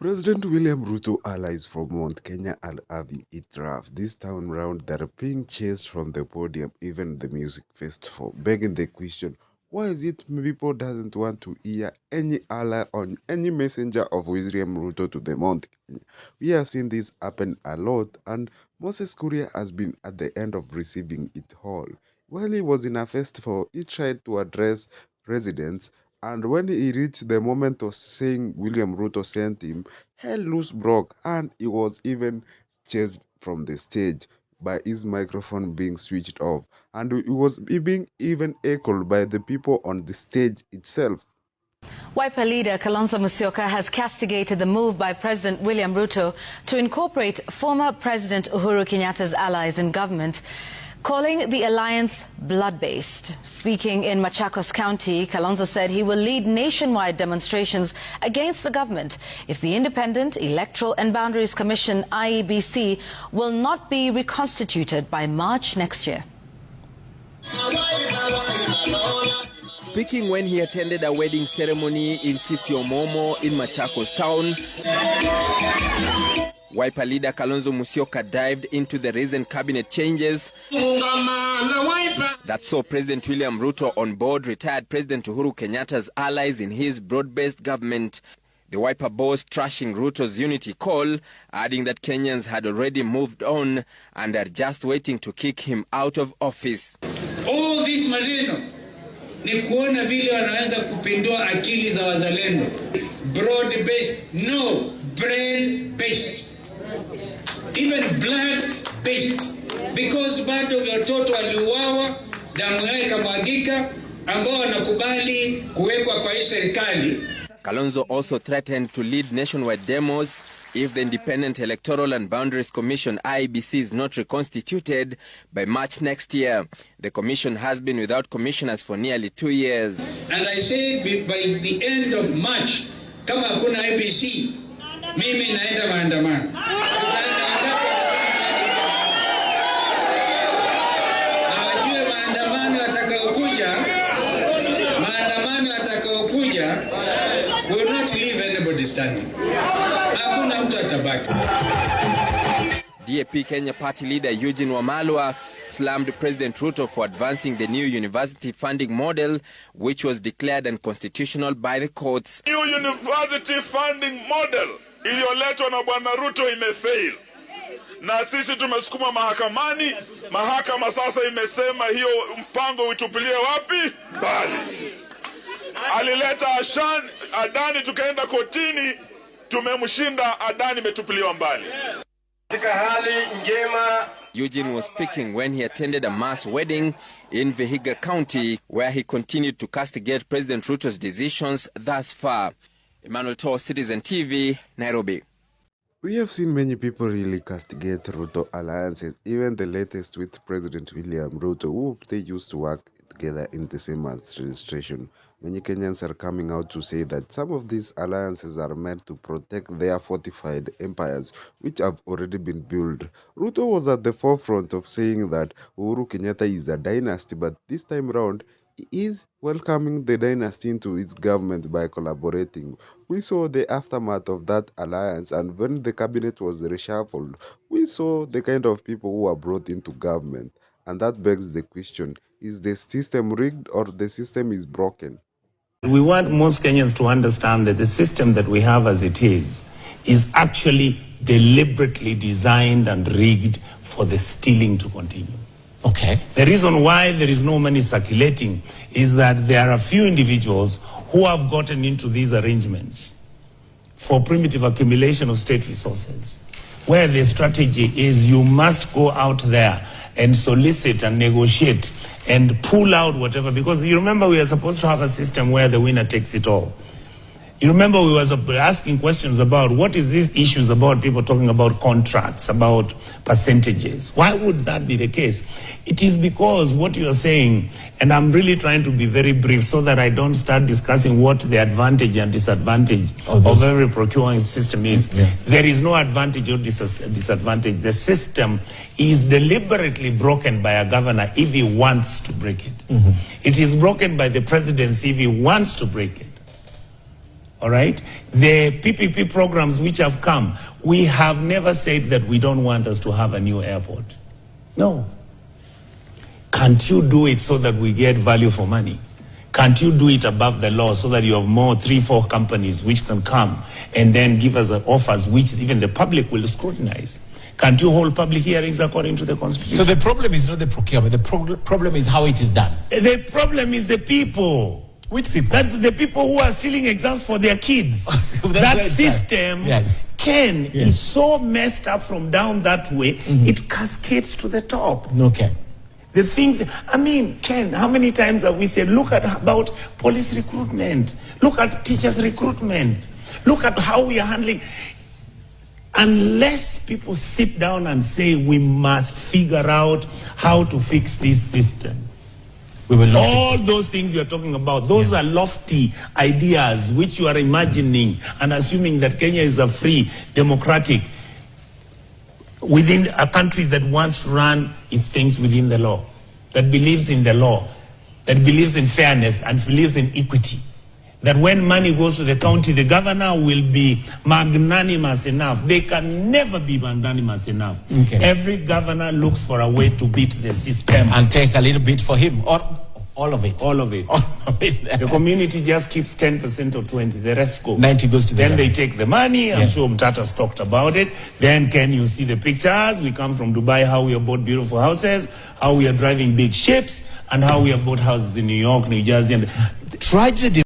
President William Ruto allies from Mount Kenya are having it rough. This time round, they're being chased from the podium, even the music festival, begging the question, why is it people doesn't want to hear any ally on any messenger of William Ruto to the Mount Kenya? We have seen this happen a lot, and Moses Kuria has been at the end of receiving it all. While he was in a festival, he tried to address residents, and when he reached the moment of saying William Ruto sent him, hell loose broke, and he was even chased from the stage by his microphone being switched off, and he was being even echoed by the people on the stage itself. Wiper leader Kalonzo Musyoka has castigated the move by President William Ruto to incorporate former President Uhuru Kenyatta's allies in government, calling the alliance blood-based. Speaking in Machakos County, Kalonzo said he will lead nationwide demonstrations against the government if the Independent Electoral and Boundaries Commission (IEBC) will not be reconstituted by March next year. Speaking when he attended a wedding ceremony in Kisiomomo in Machakos town, Wiper leader Kalonzo Musyoka dived into the recent cabinet changes that saw President William Ruto on board retired President Uhuru Kenyatta's allies in his broad-based government. The Wiper boss trashing Ruto's unity call, adding that Kenyans had already moved on and are just waiting to kick him out of office. All this maneno ni kuona vile wanaweza kupindua akili za wazalendo. Broad based, no, brain based. Even blood based, because bado watoto waliuawa, damu yao ikamwagika, ambao wanakubali kuwekwa kwa hii serikali. Kalonzo also threatened to lead nationwide demos if the Independent Electoral and Boundaries Commission (IEBC) is not reconstituted by March next year. The commission has been without commissioners for nearly 2 years. And I say by the end of March, kama hakuna IEBC, mimi naenda maandamano. Will not leave anybody standing. Hakuna mtu atabaki. DAP Kenya party leader Eugene Wamalwa slammed President Ruto for advancing the new university funding model, which was declared unconstitutional by the courts. New university funding model iliyoletwa na Bwana Ruto imefail. Na sisi tumesukuma mahakamani, mahakama sasa imesema hiyo mpango uitupilie wapi? Mbali. Alileta Adani, tukaenda kotini, tumemshinda Adani, imetupiliwa mbali. Eugene was speaking when he attended a mass wedding in Vihiga County, where he continued to castigate President Ruto's decisions thus far. Emmanuel Toh, Citizen TV, Nairobi. We have seen many people really castigate Ruto alliances, even the latest with President William Ruto, who they used to work together in the same administration. Many Kenyans are coming out to say that some of these alliances are meant to protect their fortified empires, which have already been built. Ruto was at the forefront of saying that Uhuru Kenyatta is a dynasty, but this time round, he is welcoming the dynasty into its government by collaborating. We saw the aftermath of that alliance, and when the cabinet was reshuffled, we saw the kind of people who were brought into government. And that begs the question, is the system rigged or the system is broken? We want most Kenyans to understand that the system that we have as it is actually deliberately designed and rigged for the stealing to continue. Okay. The reason why there is no money circulating is that there are a few individuals who have gotten into these arrangements for primitive accumulation of state resources, where the strategy is you must go out there and solicit and negotiate and pull out whatever, because you remember we are supposed to have a system where the winner takes it all. You remember we were asking questions about what is these issues about people talking about contracts, about percentages. Why would that be the case? It is because what you are saying, and I'm really trying to be very brief so that I don't start discussing what the advantage and disadvantage of every procurement system is. Yeah. There is no advantage or disadvantage. The system is deliberately broken by a governor if he wants to break it. Mm-hmm. It is broken by the presidency if he wants to break it. All right? The PPP programs which have come, we have never said that we don't want us to have a new airport. No. Can't you do it so that we get value for money? Can't you do it above the law so that you have more 3-4 companies which can come and then give us offers which even the public will scrutinize? Can't you hold public hearings according to the Constitution? So the problem is not the procurement. The problem is how it is done. The problem is the people. Which people? That's the people who are stealing exams for their kids. That system, yes. Ken, is so messed up from down that way, it cascades to the top. Okay. The things, I mean, Ken, how many times have we said, look at about police recruitment, look at teachers recruitment, look at how we are handling. Unless people sit down and say we must figure out how to fix this system, we will not all those things you're talking about, those are lofty ideas which you are imagining and assuming that Kenya is a free, democratic, within a country that wants to run its things within the law, that believes in the law, that believes in fairness and believes in equity. That when money goes to the county, the governor will be magnanimous enough. They can never be magnanimous enough. Okay. Every governor looks for a way to beat the system. And take a little bit for him, or all of it. All of it. All of it. The community just keeps 10% or 20%. The rest goes. 90 goes to the Then they take the money. I'm sure Mtata's talked about it. Then can you see the pictures? We come from Dubai, how we have bought beautiful houses, how we are driving big ships, and how we have bought houses in New York, New Jersey. And tragedy